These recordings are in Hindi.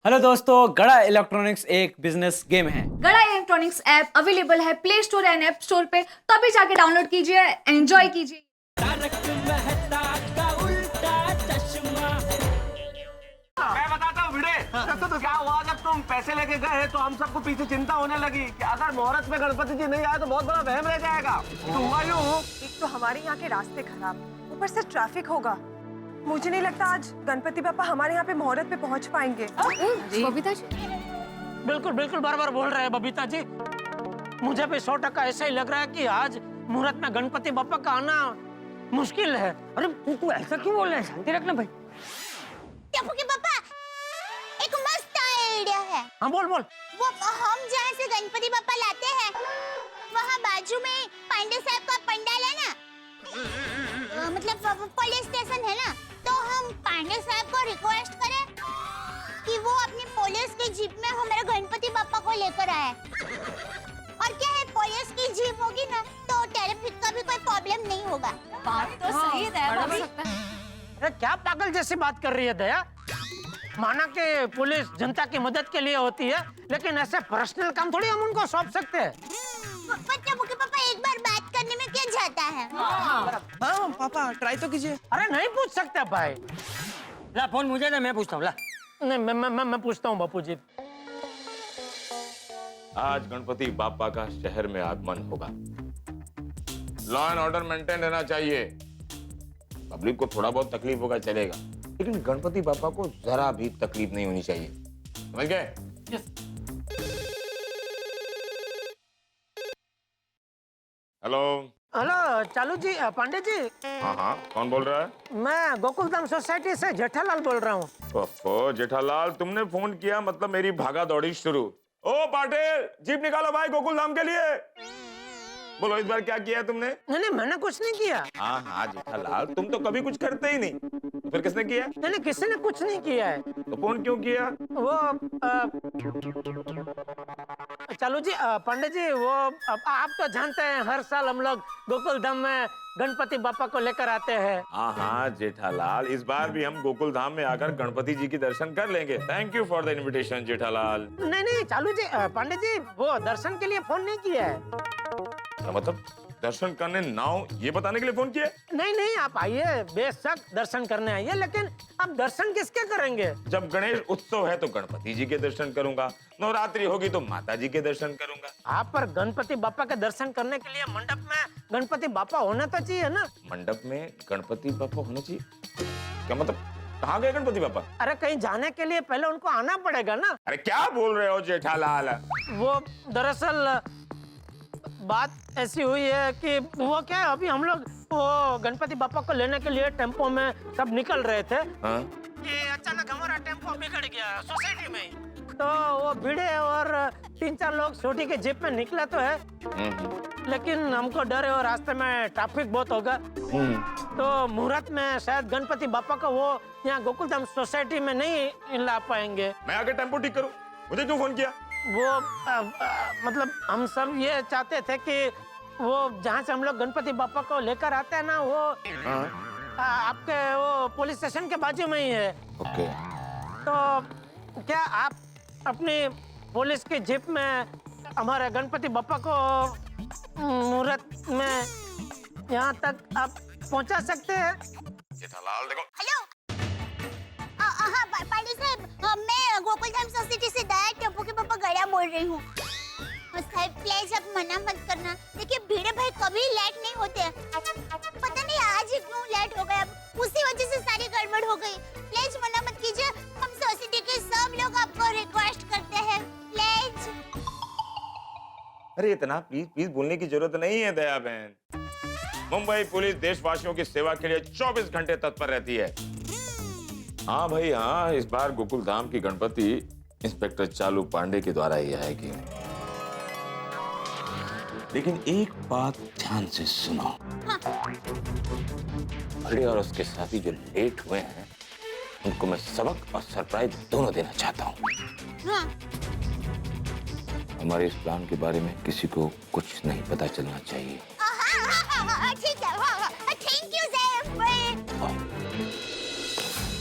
हेलो दोस्तों, गड़ा इलेक्ट्रॉनिक्स एक बिजनेस गेम है। गड़ा इलेक्ट्रॉनिक्स ऐप अवेलेबल है play store and app store पे, तो अभी जाके डाउनलोड कीजिए, एंजॉय कीजिए। मैं बताता हूँ भिड़े, तो क्या हुआ जब तुम पैसे लेके गए तो हम सबको पीछे चिंता होने लगी कि अगर मुहूर्त में गणपति जी नहीं आए तो बहुत बड़ा वहम रह जाएगा। तो हुआ यूं, एक तो हमारे यहाँ के रास्ते खराब, ऊपर से ट्रैफिक होगा। मुझे नहीं लगता आज गणपति पापा हमारे यहाँ पे मुहूर्त पे पहुँच पाएंगे। बबीता जी, बिल्कुल बिल्कुल बार-बार बोल रहे हैं बबीता जी। मुझे भी 100% ऐसा ही लग रहा है कि आज मुहूर्त में गणपति बप्पा का आना मुश्किल है। अरे तू ऐसा क्यों बोल रहा है? शांति रखना भाई। टप्पू के पापा, एक मस्त आइडिया है। हाँ बोल बोल। वो हम जहाँ से गणपति पापा लाते हैं, वहाँ बाजू में पांडे साहब का पंडाल है ना, मतलब पुलिस स्टेशन है ना, तो हम पांडे साहब को रिक्वेस्ट करें कि वो अपनी पुलिस की जीप में हमारे गणपति पापा को लेकर आए। और क्या है, पुलिस की जीप होगी ना तो ट्रैफिक का भी कोई प्रॉब्लम नहीं होगा। बात तो सही है। अरे क्या पागल जैसी बात कर रही है दया? माना कि पुलिस जनता की मदद के लिए होती है, लेकिन ऐसे पर्सनल काम थोड़ी हम उनको सौंप सकते हैं। टप्पू के पापा, एक बार बात करने में क्या जाता है? हाँ पापा, ट्राई तो कीजिए। अरे नहीं पूछ सकते भाई। ला फोन मुझे ना, मैं पूछता हूँ। ला नहीं, मैं पूछता हूँ बापू जी। आज गणपति बापा का शहर में आगमन होगा। लॉ एंड ऑर्डर मेंटेन रहना चाहिए। पब्लिक को थोड़ा बहुत तकलीफ होगा चलेगा, लेकिन गणपति बापा को जरा भी तकलीफ नहीं होनी चाहिए। समझ गए? हेलो। हेलो चालू जी, पांडे जी। हाँ हाँ, कौन बोल रहा है? मैं गोकुलधाम सोसाइटी से जेठालाल बोल रहा हूँ। ओहो जेठालाल, तुमने फोन किया मतलब मेरी भागा दौड़ी शुरू। ओ पाटिल, जीप निकालो भाई गोकुलधाम के लिए। बोलो इस बार क्या किया है तुमने? नहीं, मैंने कुछ नहीं किया। हाँ हाँ जेठालाल, तुम तो कभी कुछ करते ही नहीं, तो फिर किसने किया? नहीं, किसी ने कुछ नहीं किया है। तो फोन क्यों किया? वो चालू जी, पांडे जी, वो आप तो जानते हैं हर साल हम लोग गोकुलधाम में गणपति बापा को लेकर आते हैं। हाँ हाँ जेठालाल, इस बार भी हम गोकुल धाम में आकर गणपति जी की दर्शन कर लेंगे। Thank you for the invitation Jethalal. नहीं चालू जी, पांडे जी, वो दर्शन के लिए फोन नहीं किया है। मतलब दर्शन करने नाउ ये बताने के लिए फोन किया? नहीं, आप आइए, बेशक दर्शन करने आइए, लेकिन आप दर्शन किसके करेंगे? जब गणेश उत्सव है तो गणपति जी के दर्शन करूंगा, नवरात्रि होगी तो माता जी के दर्शन करूंगा। आप पर गणपति बापा के दर्शन करने के लिए मंडप में गणपति बापा होना तो चाहिए ना। मंडप में गणपति बापा होना चाहिए? क्या मतलब, कहाँ गए गणपति बापा? अरे कहीं जाने के लिए पहले उनको आना पड़ेगा ना। अरे क्या बोल रहे हो जेठालाल? वो दरअसल बात ऐसी हुई है कि वो क्या, अभी हम लोग वो गणपति बापा को लेने के लिए टेम्पो में सब निकल रहे थे। हाँ? कि अचानक हमारा टेम्पो बिगड़ गया सोसाइटी में ही। तो वो भिड़े और 3-4 लोग छोटी के जीप में निकला तो है, लेकिन हमको डर है और रास्ते में ट्रैफिक बहुत होगा। तो मुहूर्त में शायद गणपति बापा को वो यहाँ गोकुलधाम सोसाइटी में नहीं ला पाएंगे। मैं आके टेम्पो ठीक करूं? मुझे क्यों फोन किया? वो मतलब हम सब ये चाहते थे कि वो जहाँ से हम लोग गणपति बापा को लेकर आते हैं ना, वो आपके वो पुलिस स्टेशन के बाजू में ही है। ओके। तो क्या आप अपनी पुलिस की जीप में हमारे गणपति बापा को मुहूर्त में यहाँ तक आप पहुँचा सकते हैं? जेठालाल देखो। हेलो, हाँ पांडे साहब, मैं गोकुलधाम सोसाइटी से दया टप्पू के पापा गया बोल रही हूँ। साहब प्लीज आप मना मत करना। देखिए भिड़े भाई कभी लेट नहीं होते, पता नहीं आज ही क्यों लेट हो गया, उसी वजह से सारी गड़बड़ हो गई। प्लीज मना मत कीजिए, हम सोसाइटी के सब लोग आपको रिक्वेस्ट करते हैं, प्लीज। अरे इतना प्लीज प्लीज बोलने की जरूरत नहीं है दया बहन। मुंबई पुलिस देशवासियों की सेवा के लिए 24 घंटे तत्पर रहती है। हाँ भाई हाँ, इस बार गोकुल धाम की गणपति इंस्पेक्टर चालू पांडे के द्वारा ही आएगी। लेकिन एक बात ध्यान से सुनो। अरे और उसके साथी जो लेट हुए हैं उनको मैं सबक और सरप्राइज दोनों देना चाहता हूँ। हाँ। हमारे इस प्लान के बारे में किसी को कुछ नहीं पता चलना चाहिए। ठीक है, थैंक यू सर।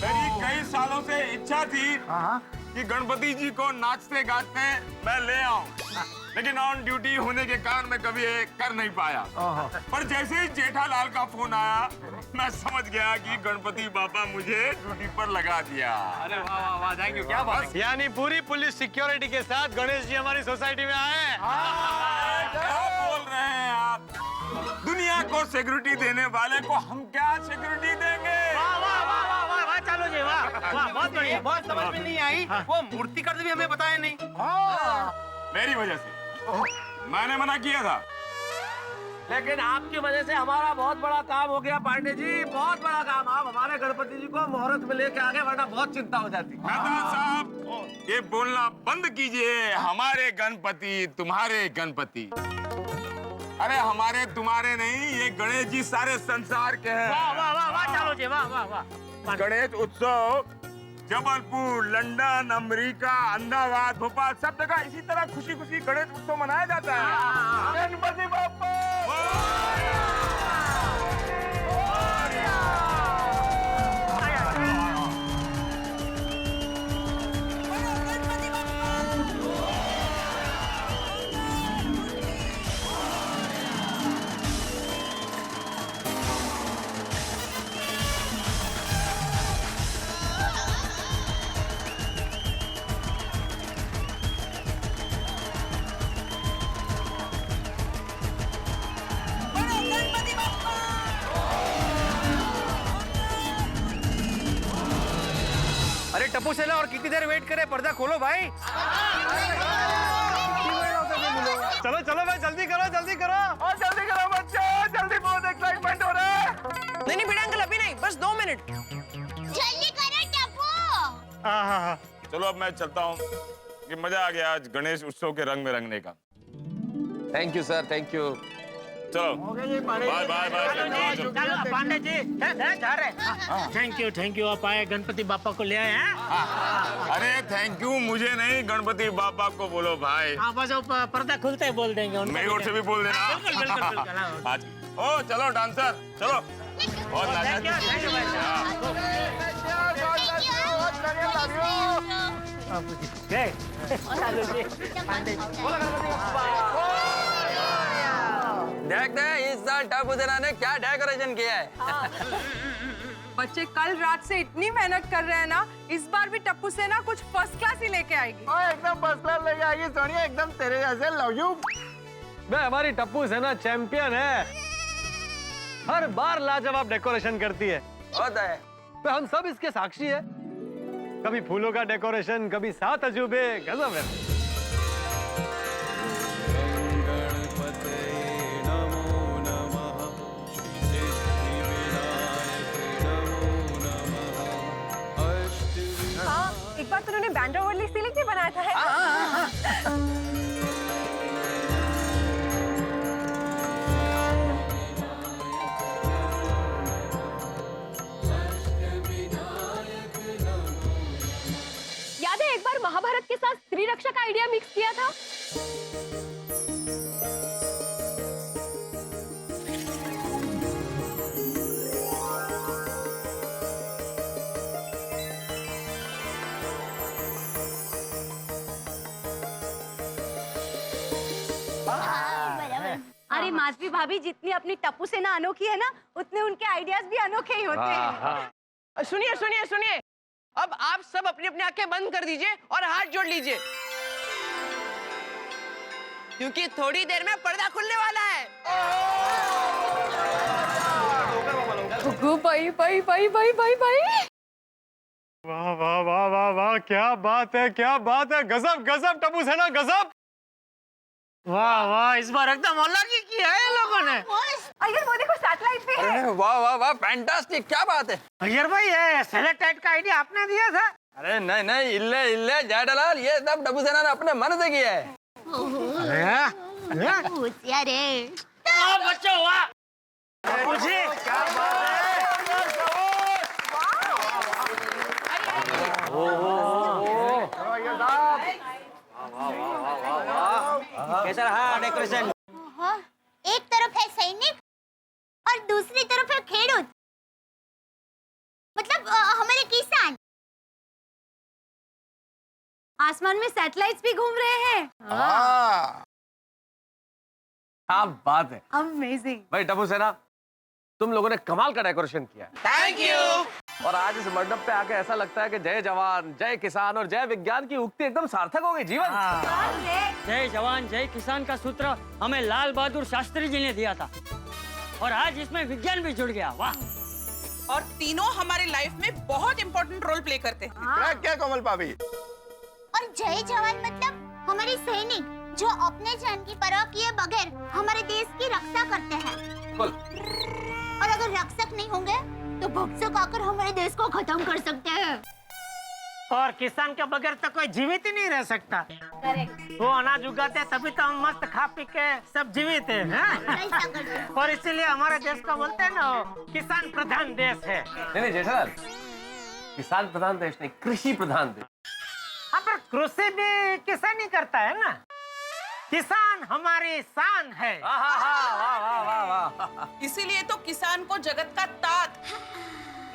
मेरी कई सालों से इच्छा थी कि गणपति जी को नाचते गाते मैं ले आऊं, लेकिन ऑन ड्यूटी होने के कारण मैं कभी ये कर नहीं पाया। पर जैसे ही जेठालाल का फोन आया, मैं समझ गया कि गणपति बाबा मुझे ड्यूटी पर लगा दिया। अरे वाह वाह वाह, थैंक यू। क्या बात है। यानी पूरी पुलिस सिक्योरिटी के साथ गणेश जी हमारी सोसाइटी में आए। क्या बोल रहे हैं आप? दुनिया को सिक्योरिटी देने वाले को हम क्या सिक्योरिटी देंगे? वाह वाह वाह वाह वाह वाह, चलो जी, वाह वाह, बहुत बढ़िया। बात समझ में नहीं आई, वो मूर्ति कर भी हमें बताया नहीं। मेरी वजह से मैंने मना किया था। लेकिन आपकी वजह से हमारा बहुत बड़ा काम हो गया पांडे जी, बहुत बड़ा काम। आप हमारे गणपति जी को मुहूर्त में लेके आगे, वरना बहुत चिंता हो जाती। मेहता साहब, ये बोलना बंद कीजिए, हमारे गणपति तुम्हारे गणपति। अरे हमारे तुम्हारे नहीं, ये गणेश जी सारे संसार के हैं। वाह वाह वाह वाह, चलो जी, वाह वाह वाह। गणेश उत्सव जबलपुर, लंदन, अमेरिका, अहमदाबाद, भोपाल, सब जगह इसी तरह खुशी खुशी गणेश उत्सव मनाया जाता है। गणपति बाप्पा अरे टप्पू सेना, और कितनी देर वेट करे? पर्दा खोलो भाई। चलो चलो भाई, जल्दी करो जल्दी करो। और जल्दी करो बच्चे, जल्दी, बहुत एक्साइटमेंट हो रहा है। नहीं नहीं बेटा अंकल, अभी नहीं, बस 2 मिनट। जल्दी करो टप्पू। चलो अब मैं चलता हूँ, कि मजा आ गया आज गणेश उत्सव के रंग में रंगने का। Thank you sir, thank you. चलो बाय बाय बाय। चलो पांडे जी, जा रहे। थैंक यू, आप आए, गणपति बापा को ले आए हैं। अरे थैंक यू मुझे नहीं, गणपति बाबा को बोलो भाई। हाँ, बस वो पर्दा खुलते ही बोल देंगे उनको। मेरी ओर से भी बोल देना। बिल्कुल बिल्कुल बिल्कुल, हाँ। आज ओ चलो डांसर, चलो। बहुत Thank you, thank you, भाई साहब। देख दे इस साल टप्पू सेना ने क्या डेकोरेशन किया है। बच्चे कल रात से इतनी मेहनत कर रहे हैं ना, इस बार भी टप्पू सेना कुछ फर्स्ट क्लास ही लेके आएगी। एकदम फर्स्ट क्लास लेके आएगी सोनिया, एकदम तेरे जैसे। Love you. बे हमारी टप्पू सेना चैंपियन है, हर बार लाजवाब डेकोरेशन करती है। होता है। तो हम सब इसके साक्षी है। कभी फूलों का डेकोरेशन, कभी 7 अजूबे, गजब है। हाँ, एक बार तो उन्होंने बैंड्रा वर्ली सीलिंग भी बनाया था है। याद है एक बार महाभारत के साथ स्त्री रक्षा का आइडिया मिक्स किया था? अरे माधवी भाभी, जितनी अपनी टप्पू सेना अनोखी है ना, उतने उनके आइडियाज भी अनोखे ही होते हैं। सुनिए सुनिए सुनिए, अब आप सब अपनी अपनी आंखें बंद कर दीजिए और हाथ जोड़ लीजिए, क्योंकि थोड़ी देर में पर्दा खुलने वाला है। भाई भाई भाई भाई भाई भाई, वाह वाह वाह वाह वाह, क्या बात है, क्या बात है, गजब गजब टप्पू सेना, गजब। वाह वाह, इस बार एकदम अलग ही किया है इन लोगों ने। अय्यर वो देखो सैटेलाइट भी है। अरे वाह वाह वाह, फैंटास्टिक, क्या बात है। अय्यर भाई, ये सेलेक्टाइट का आइडिया आपने दिया था? अरे नहीं नहीं, इल्ले इल्ले जेठालाल, ये सब टप्पू सेना ने अपने मन से किया है। होशियार है। बच्चों वाह, मुझे कैसा रहा डेकोरेशन? एक तरफ है सैनिक और दूसरी तरफ है खेडूत, मतलब हमारे किसान। आसमान में सैटेलाइट्स भी घूम रहे हैं। क्या बात है अमेजिंग। भाई टप्पू सेना, तुम लोगों ने कमाल का डेकोरेशन किया। Thank you. और आज इस मंडप पे आके ऐसा लगता है कि जय जवान जय किसान और जय विज्ञान की उक्ति एकदम सार्थक हो गई जीवन। जय जवान जय किसान का सूत्र हमें लाल बहादुर शास्त्री जी ने दिया था और आज इसमें विज्ञान भी जुड़ गया। वाह। और तीनों हमारे लाइफ में बहुत इंपॉर्टेंट रोल प्ले करते हैं। क्या कोमल भाभी? और जय जवान मतलब हमारे सैनिक जो अपने जान की परवाह किए बगैर हमारे देश की रक्षा करते हैं। और अगर रक्षक नहीं होंगे तो भक्षक आकर हमारे देश को खत्म कर सकते हैं। और किसान के बगैर तो कोई जीवित ही नहीं रह सकता। करेक्ट। वो अनाज उगाते तभी तो हम मस्त खा पी के सब जीवित हैं, हैं? और इसीलिए हमारे देश को बोलते हैं ना, किसान प्रधान देश है। नहीं जेठालाल, किसान प्रधान देश नहीं, कृषि प्रधान देश। हाँ, पर कृषि भी किसान ही करता है ना। किसान हमारी शान है। इसीलिए तो किसान को जगत का तात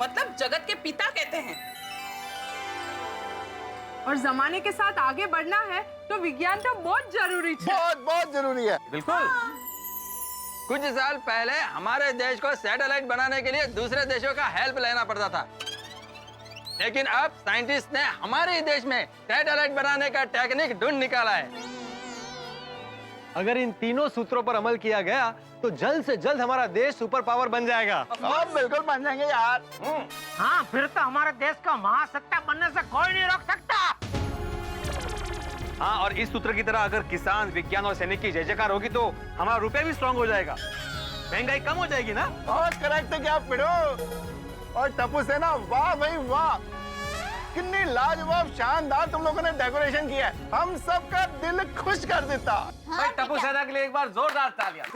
मतलब जगत के पिता कहते हैं। और जमाने के साथ आगे बढ़ना है तो विज्ञान तो बहुत जरूरी है। बहुत जरूरी है। बिल्कुल। कुछ साल पहले हमारे देश को सैटेलाइट बनाने के लिए दूसरे देशों का हेल्प लेना पड़ता था, लेकिन अब साइंटिस्ट ने हमारे देश में सैटेलाइट बनाने का टेक्निक ढूंढ निकाला है। अगर इन तीनों सूत्रों पर अमल किया गया तो जल्द से जल्द हमारा देश सुपर पावर बन जाएगा। अब बिल्कुल बन जाएंगे यार। हाँ, फिर तो हमारे देश का महासत्ता बनने से कोई नहीं रोक सकता। हाँ, और इस सूत्र की तरह अगर किसान विज्ञान और सैनिक की जय जयकार होगी तो हमारा रुपया भी स्ट्रांग हो जाएगा, महंगाई कम हो जाएगी ना। बहुत करेक्ट है क्या पिड़ो। और टप्पू सेना, वाह भाई वाह, कितनी लाजवाब शानदार तुम लोगों ने डेकोरेशन किया है, हम सबका दिल खुश कर देता। भाई टप्पू सेना के लिए एक बार जोरदार तालियां।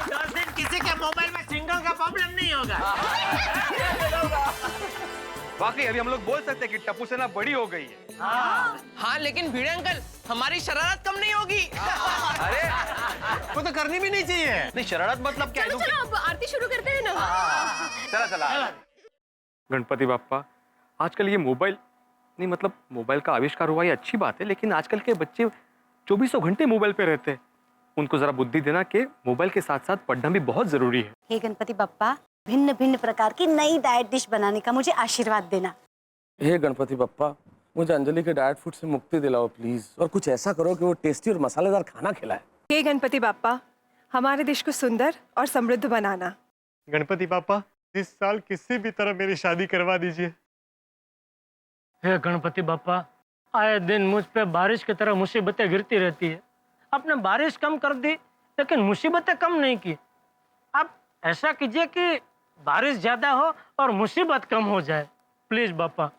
दस दिन किसी के मोबाइल में सिग्नल का प्रॉब्लम नहीं होगा। वाकई अभी हम लोग बोल सकते हैं कि टप्पू सेना बड़ी हो गई है। हाँ, लेकिन भिड़े अंकल, हमारी शरारत कम नहीं होगी। अरे वो तो करनी भी नहीं चाहिए। नहीं, शरारत मतलब क्या है? चलो अब आरती शुरू करते हैं ना। चला। गणपति बाप्पा, आजकल ये मोबाइल नहीं, मतलब मोबाइल का आविष्कार हुआ ये अच्छी बात है, लेकिन आजकल के बच्चे 24 घंटे मोबाइल पे रहते हैं। उनको जरा बुद्धि देना कि मोबाइल के साथ साथ पढ़ना भी बहुत जरूरी है। हे गणपति बप्पा, भिन्न भिन्न प्रकार की नई डाइट डिश बनाने का मुझे आशीर्वाद देना। हे गणपति बप्पा, मुझे अंजलि के डाइट फूड से मुक्ति दिलाओ प्लीज, और कुछ ऐसा करो कि वो टेस्टी और मसालेदार खाना खिलाए। हे गणपति बाप्पा, हमारे देश को सुंदर और समृद्ध बनाना। गणपति बाप्पा, इस साल किसी भी तरह मेरी शादी करवा दीजिए। हे गणपति बाप्पा, आए दिन मुझ पे बारिश की तरह मुसीबतें गिरती रहती है। आपने बारिश कम कर दी लेकिन मुसीबतें कम नहीं की। आप ऐसा कीजिए कि बारिश ज्यादा हो और मुसीबत कम हो जाए, प्लीज बाप्पा।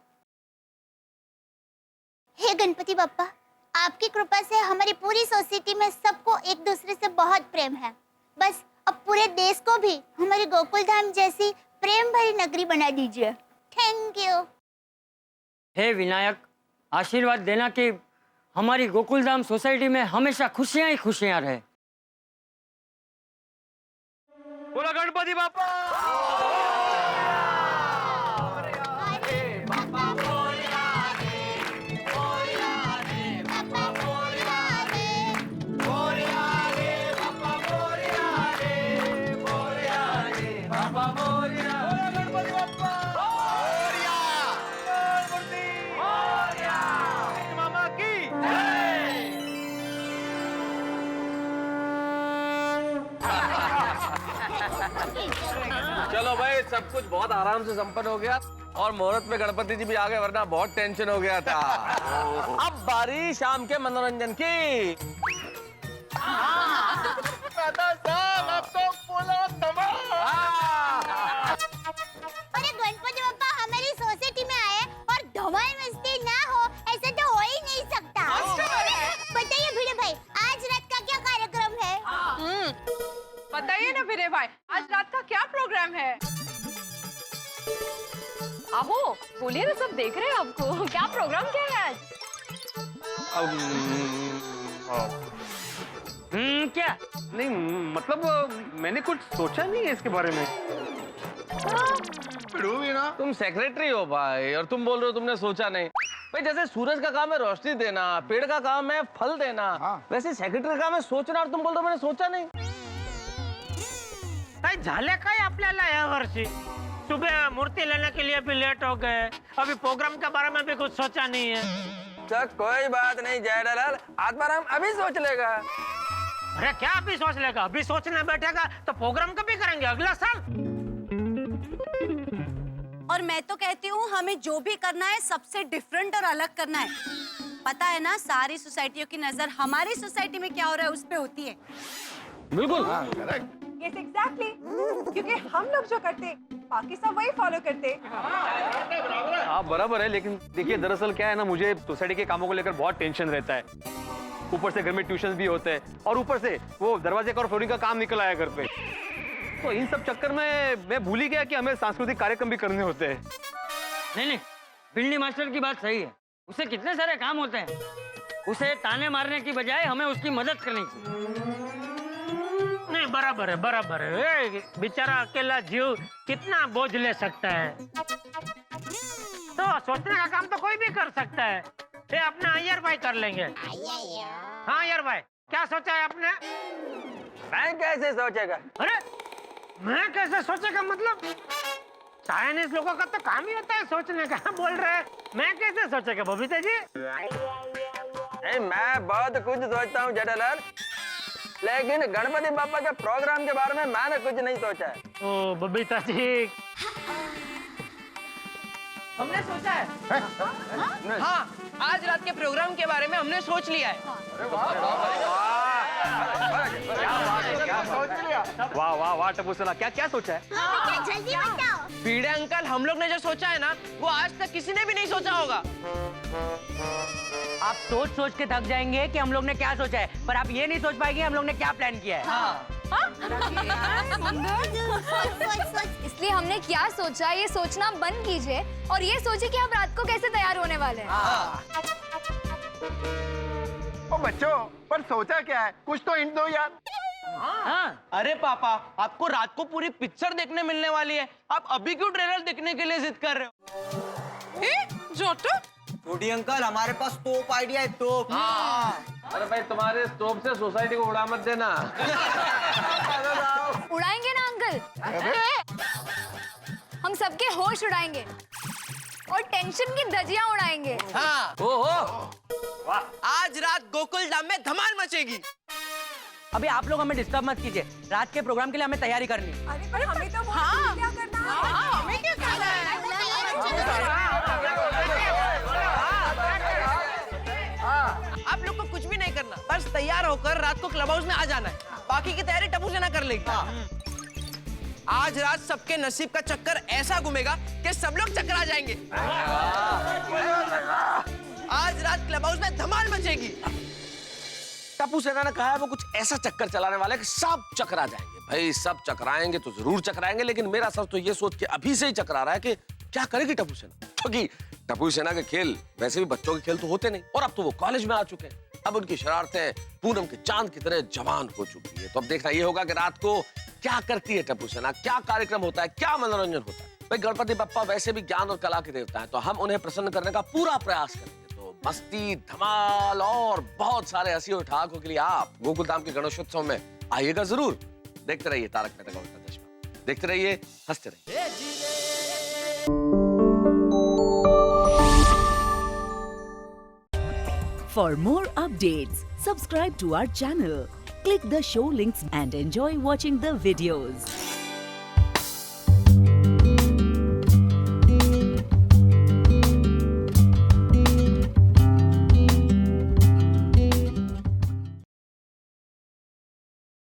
हे गणपति बप्पा, आपकी कृपा से हमारी पूरी सोसाइटी में सबको एक दूसरे से बहुत प्रेम है। बस अब पूरे देश को भी हमारी गोकुल धाम जैसी प्रेम भरी नगरी बना दीजिए। Thank you. हे विनायक, आशीर्वाद देना कि हमारी गोकुलधाम सोसाइटी में हमेशा खुशियां ही खुशियां रहे। बोला गणपति बाप्पा। चलो भाई, सब कुछ बहुत आराम से संपन्न हो गया और मुहूर्त में गणपति जी भी आ गए, वरना बहुत टेंशन हो गया था। अब बारी शाम के मनोरंजन की। अब तो फूलो धमाल। अरे गणपति बप्पा हमारी सोसाइटी में आए और धमाल मस्ती ना हो ऐसे तो हो ही नहीं सकता। बताइए भिड़े भाई, आज रात का क्या कार्यक्रम है? बताइए ना भिड़े भाई, आज रात का क्या प्रोग्राम है? आहो, बोलिए ना, सब देख रहे हैं आपको। क्या प्रोग्राम क्या है आज? क्या? नहीं, मतलब मैंने कुछ सोचा नहीं है इसके बारे में। पिड़ू भी ना। तुम सेक्रेटरी हो भाई और तुम बोल रहे हो तुमने सोचा नहीं। भाई जैसे सूरज का काम है रोशनी देना, पेड़ का काम है फल देना, वैसे सेक्रेटरी का काम है सोचना, और तुम बोल रहे हो मैंने सोचा नहीं। काय झाले काय आपल्याला या वर्षी? सुबह मूर्ति लेने के लिए भी लेट हो गए, अभी प्रोग्राम के बारे में भी कुछ सोचा नहीं है। तो कोई बात नहीं जेठालाल, आत्माराम अभी सोच लेगा। अरे क्या अभी सोच लेगा? अभी सोचने बैठेगा तो प्रोग्राम कभी करेंगे? अगला साल। और मैं तो कहती हूँ हमें जो भी करना है सबसे डिफरेंट और अलग करना है। पता है ना, सारी सोसाइटियों की नजर हमारी सोसाइटी में क्या हो रहा है उस पे होती है। बिल्कुल। यस एग्जैक्टली, क्योंकि हम लोग जो करते बाकी सब वही फॉलो करते। आप बराबर है, लेकिन देखिए दरअसल क्या है ना, मुझे सोसाइटी के कामों को लेकर बहुत टेंशन रहता है। ऊपर से घर में ट्यूशन भी होते हैं और ऊपर से वो दरवाजे का और फ्लोरिंग का काम निकल आया घर पे। तो इन सब चक्कर में मैं भूल ही गया कि हमें सांस्कृतिक कार्यक्रम भी करने होते हैं। नहीं, बिल्डी मास्टर की बात सही है, उसे कितने सारे काम होते हैं। उसे ताने मारने की बजाय हमें उसकी मदद करनी चाहिए। नहीं, बराबर है, बराबर है। बेचारा अकेला जीव कितना बोझ ले सकता है। तो सोचने का काम तो कोई भी कर सकता है। ये अपने अय्यर भाई कर लेंगे। हाँ अय्यर भाई, क्या सोचा है आपने? मैं कैसे सोचेगा? अरे मैं कैसे सोचेगा मतलब? चाइनीज लोगों का तो काम ही होता है सोचने का। बोल रहे हैं मैं कैसे सोचेगा बबीता जी? नहीं, मैं बहुत कुछ सोचता हूँ जेठालाल, लेकिन गणपति बापा के प्रोग्राम के बारे में मैंने कुछ नहीं सोचा है। ओ बबीता जी, हमने सोचा है। हाँ, आज रात के प्रोग्राम के बारे में हमने सोच लिया है। वाह वाह वाह टपूसला, क्या क्या सोचा है? जल्दी बताओ। भिड़े अंकल, हम लोग ने जो सोचा है ना, वो आज तक किसी ने भी नहीं सोचा होगा। आप सोच सोच के थक जाएंगे कि हम लोग ने क्या सोचा है, पर आप ये नहीं सोच पाएंगे हम लोग ने क्या प्लान किया है। इसलिए हमने क्या सोचा ये सोचना बंद कीजिए और ये सोचिए कि हम रात को कैसे तैयार होने वाले हैं। ओ बच्चों, पर सोचा क्या है? कुछ तो हिंट दो यार। हाँ। अरे पापा, आपको रात को पूरी पिक्चर देखने मिलने वाली है, आप अभी क्यों ट्रेलर देखने के लिए जिद कर रहे हो? छोटी अंकल, हमारे पास तोप आइडिया है, तोप। अरे भाई तुम्हारे स्टोव से सोसाइटी को उड़ा मत देना। उड़ाएंगे ना अंकल, हम सबके होश उड़ाएंगे और टेंशन की धजियां उड़ाएंगे। हाँ। ओहो, आज रात गोकुल धाम में धमाल मचेगी। अभी आप लोग हमें डिस्टर्ब मत कीजिए, रात के प्रोग्राम के लिए हमें तैयारी करनी है। अरे पर हमें तो क्या करना है? हमें क्या करना है? आप लोग को कुछ भी नहीं करना, बस तैयार होकर रात को क्लब हाउस में आ जाना है। बाकी की तैयारी टपू से ना कर लेगी। आज रात सबके नसीब का चक्कर ऐसा घूमेगा कि सब लोग चकरा जाएंगे। आज रात क्लब हाउस में धमाल मचेगी। टप्पू सेना ने कहा है वो कुछ ऐसा चक्कर चलाने वाला है कि सब चकरा जाएंगे। भाई सब चकराएंगे तो जरूर चकराएंगे, लेकिन मेरा सर तो ये सोच के अभी से ही चकरा रहा है कि क्या करेगी टप्पू सेना, क्योंकि टप्पू सेना के खेल वैसे भी बच्चों के खेल तो होते नहीं, और अब तो वो कॉलेज में आ चुके हैं। अब उनकी शरारतें पूनम के चांद की तरह जवान हो चुकी है। तो अब देखना ये होगा कि रात को क्या करती है टप्पू सेना, क्या कार्यक्रम होता है, क्या मनोरंजन होता है। भाई गणपति बप्पा वैसे भी ज्ञान और कला के देवता है, तो हम उन्हें प्रसन्न करने का पूरा प्रयास करेंगे। तो मस्ती, धमाल और बहुत सारे हंसी और ठहाकों के लिए आप गोकुलधाम के गणेशोत्सव में आइएगा जरूर। देखते रहिए तारक मेहता का उल्टा चश्मा, देखते रहिए, हंसते रहिए। For more updates, subscribe to our channel, click the show links and enjoy watching the videos.